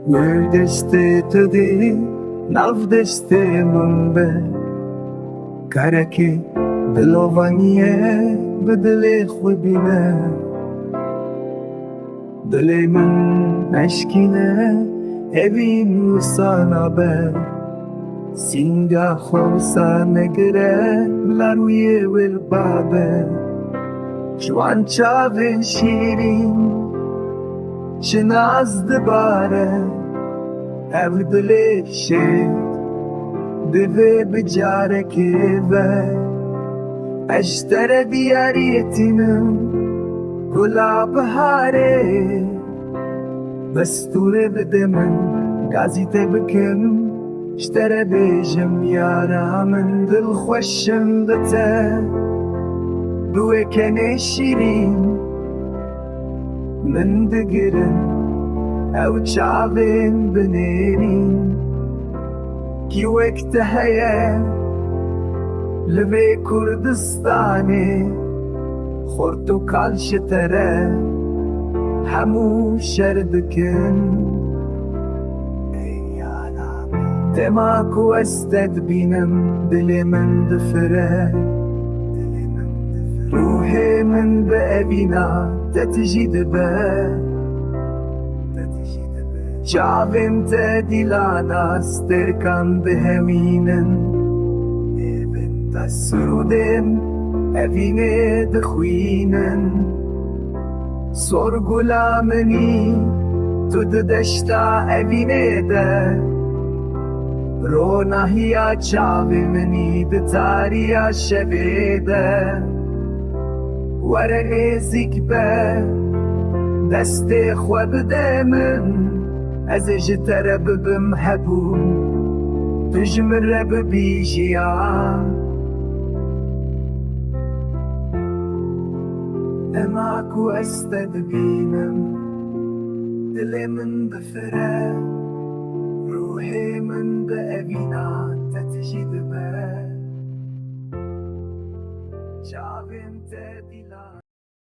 Yerdeste tadi navdeste mumbe Karaki dilovaniye bedeli khubine Dili min meşkine evin sana be Singa khawsa negre laruye wil babe Şuan çavin şirin شناز دباره ev dili şehit Divi bicare kive Eştere diyariyetinin Kula bahare Desture bidemin Gazite bikin Ştere bejim yara min dil خوشم bite Duwe kene şirin من دقرن أو تشعبن بنيرين كي وقت هيا لبي كردستاني خورتو كالش ترى حمو شردكن تماكو استدبينم دلي من دفره روحي من بأبينا تتجي دبا شعبن تدي لانا ستركان بهمينن ابن تسرودن أبيني دخوينن صور غلامني تددشتا أبيني ده رونا هي شعبي مني دتاريا شبيده ورقيزك با دستي خوا بدامن از جترب بمحبون تجمر ببيجيا أماكو أستدبينم دلي من بفرا روحي من بأبينا تتجي دبا شعب انت دي